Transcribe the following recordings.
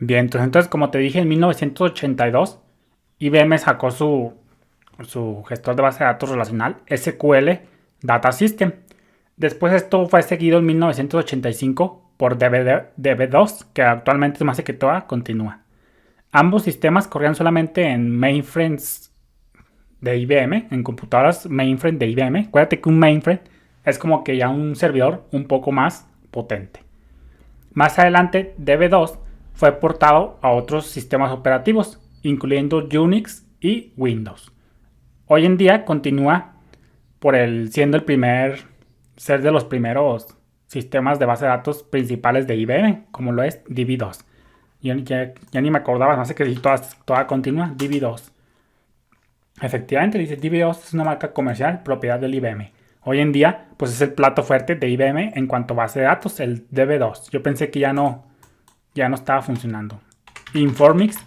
Bien, entonces como te dije, en 1982 IBM sacó su gestor de base de datos relacional SQL Data System. Después esto fue seguido en 1985 por DB2, que actualmente más que toda continúa. Ambos sistemas corrían solamente en mainframes de IBM, en computadoras mainframe de IBM. Acuérdate que un mainframe es como que ya un servidor un poco más potente. Más adelante, DB2 fue portado a otros sistemas operativos, incluyendo Unix y Windows. Hoy en día continúa siendo el ser de los primeros sistemas de base de datos principales de IBM, como lo es DB2. Ya ni me acordaba, no sé que si toda continua, DB2. Efectivamente, dice DB2 es una marca comercial propiedad del IBM. Hoy en día, pues es el plato fuerte de IBM en cuanto a base de datos, el DB2. Yo pensé que ya no estaba funcionando. Informix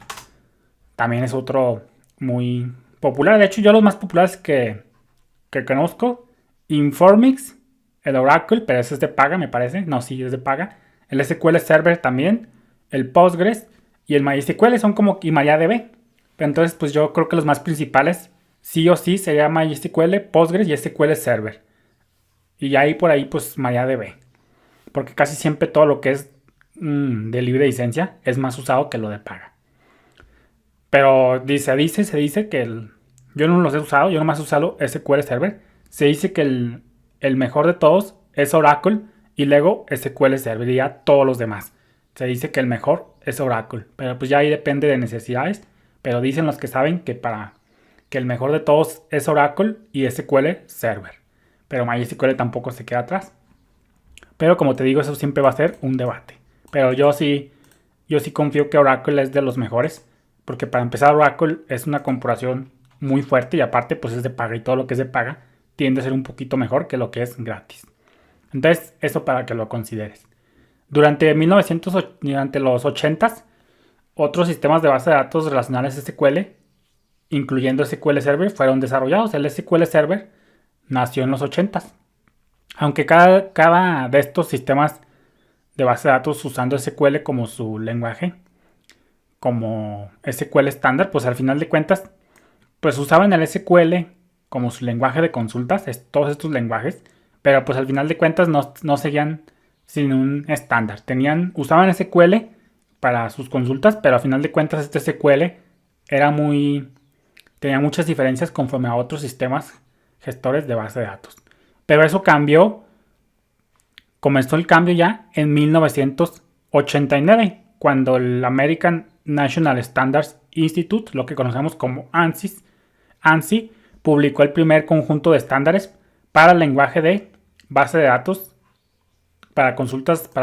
también es otro muy popular. De hecho, yo los más populares que conozco, Informix, el Oracle, pero ese es de paga, me parece. No, sí, es de paga. El SQL Server también, el Postgres y el MySQL son como y MariaDB. Entonces, pues yo creo que los más principales, sí o sí, sería MySQL, Postgres y SQL Server. Y ahí por ahí, pues MariaDB. Porque casi siempre todo lo que es de libre licencia es más usado que lo de paga. Pero se dice que yo no los he usado, yo nomás he usado SQL Server. Se dice que el mejor de todos es Oracle y luego SQL Server y ya todos los demás. Se dice que el mejor es Oracle, pero pues ya ahí depende de necesidades. Pero dicen los que saben que el mejor de todos es Oracle y SQL Server. Pero MySQL tampoco se queda atrás. Pero como te digo, eso siempre va a ser un debate. Pero yo sí confío que Oracle es de los mejores. Porque para empezar, Oracle es una corporación muy fuerte y aparte pues es de paga y todo lo que es de paga tiende a ser un poquito mejor que lo que es gratis. Entonces, eso para que lo consideres. Durante los 80s, otros sistemas de base de datos relacionales SQL, incluyendo SQL Server, fueron desarrollados. El SQL Server nació en los 80s. Aunque cada de estos sistemas de base de datos usando SQL como su lenguaje, como SQL estándar, pues al final de cuentas, pues usaban el SQL como su lenguaje de consultas, todos estos lenguajes, pero pues al final de cuentas no seguían sin un estándar. Usaban SQL para sus consultas, pero al final de cuentas este SQL tenía muchas diferencias conforme a otros sistemas gestores de base de datos. Pero eso comenzó el cambio ya en 1989, cuando el American National Standards Institute, lo que conocemos como ANSI, publicó el primer conjunto de estándares para el lenguaje de base de datos para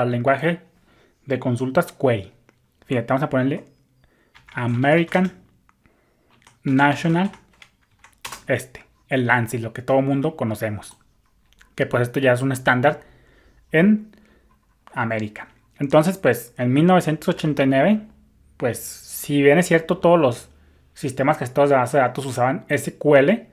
el lenguaje de consultas query. Fíjate, vamos a ponerle American National, el ANSI, lo que todo el mundo conocemos. Que pues esto ya es un estándar en América. Entonces, pues en 1989, pues si bien es cierto, todos los sistemas gestores de base de datos usaban SQL,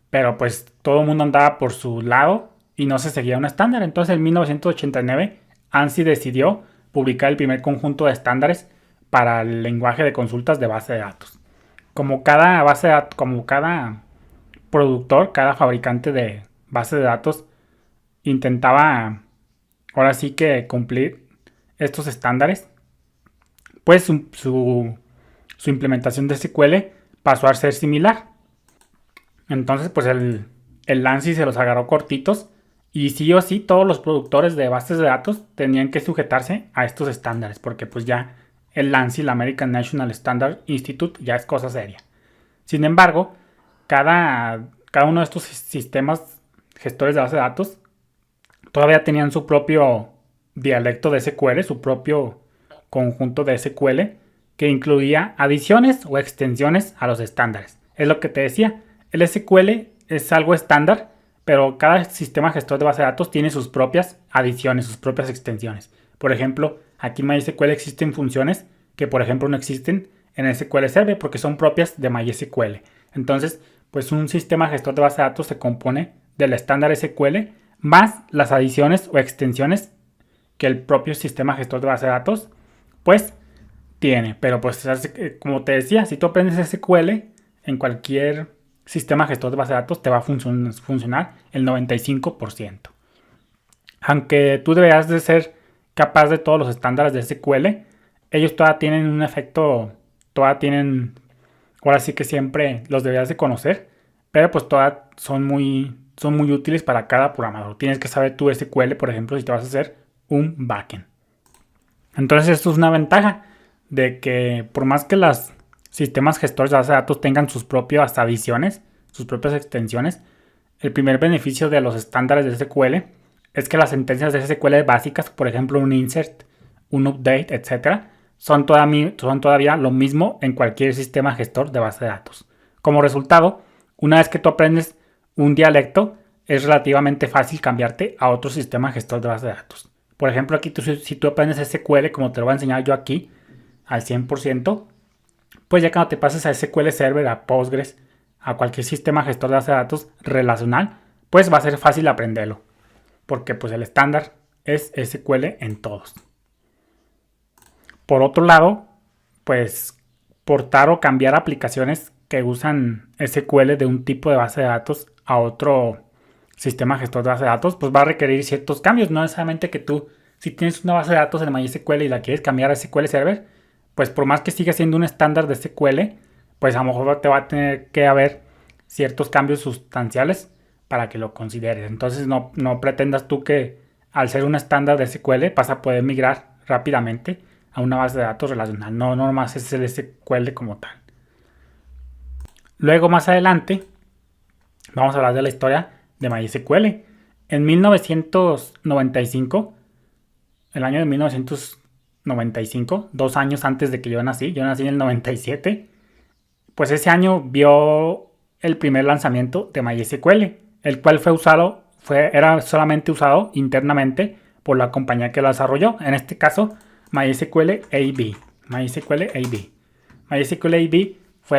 pero pues todo el mundo andaba por su lado y no se seguía un estándar. Entonces en 1989 ANSI decidió publicar el primer conjunto de estándares para el lenguaje de consultas de base de datos. Como como cada productor, cada fabricante de base de datos intentaba ahora sí que cumplir estos estándares, pues su implementación de SQL pasó a ser similar. Entonces, pues el ANSI se los agarró cortitos y sí o sí todos los productores de bases de datos tenían que sujetarse a estos estándares, porque pues ya el ANSI, el American National Standard Institute, ya es cosa seria. Sin embargo, cada uno de estos sistemas gestores de base de datos todavía tenían su propio dialecto de SQL, su propio conjunto de SQL que incluía adiciones o extensiones a los estándares. Es lo que te decía, el SQL es algo estándar, pero cada sistema gestor de base de datos tiene sus propias adiciones, sus propias extensiones. Por ejemplo, aquí en MySQL existen funciones que por ejemplo no existen en SQL Server porque son propias de MySQL. Entonces, pues un sistema gestor de base de datos se compone del estándar SQL más las adiciones o extensiones que el propio sistema gestor de base de datos pues tiene, pero pues como te decía, si tú aprendes SQL en cualquier sistema gestor de base de datos te va a funcionar el 95%. Aunque tú deberías de ser capaz de todos los estándares de SQL, ellos todavía tienen un efecto, todavía tienen, ahora sí que siempre los deberías de conocer, pero pues todavía son muy útiles para cada programador. Tienes que saber tu SQL, por ejemplo, si te vas a hacer un backend. Entonces esto es una ventaja de que por más que los sistemas gestores de base de datos tengan sus propias adiciones, sus propias extensiones, el primer beneficio de los estándares de SQL es que las sentencias de SQL básicas, por ejemplo un insert, un update, etc., son todavía lo mismo en cualquier sistema gestor de base de datos. Como resultado, una vez que tú aprendes un dialecto, es relativamente fácil cambiarte a otro sistema gestor de base de datos. Por ejemplo, aquí si tú aprendes SQL, como te lo voy a enseñar yo aquí, al 100%, pues ya cuando te pases a SQL Server, a Postgres, a cualquier sistema gestor de base de datos relacional, pues va a ser fácil aprenderlo. Porque pues el estándar es SQL en todos. Por otro lado, pues portar o cambiar aplicaciones que usan SQL de un tipo de base de datos a otro sistema gestor de base de datos, pues va a requerir ciertos cambios. No necesariamente que tú, si tienes una base de datos en MySQL y la quieres cambiar a SQL Server, pues por más que siga siendo un estándar de SQL, pues a lo mejor te va a tener que haber ciertos cambios sustanciales para que lo consideres. Entonces no pretendas tú que al ser un estándar de SQL vas a poder migrar rápidamente a una base de datos relacional. No nomás es el SQL como tal. Luego más adelante vamos a hablar de la historia de MySQL. En 1995, el año de 1995, 2 años antes de que yo nací en el 97, pues ese año vio el primer lanzamiento de MySQL, el cual era solamente usado internamente por la compañía que lo desarrolló, en este caso MySQL AB. MySQL AB fue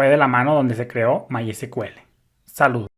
de la mano donde se creó MySQL. Saludos.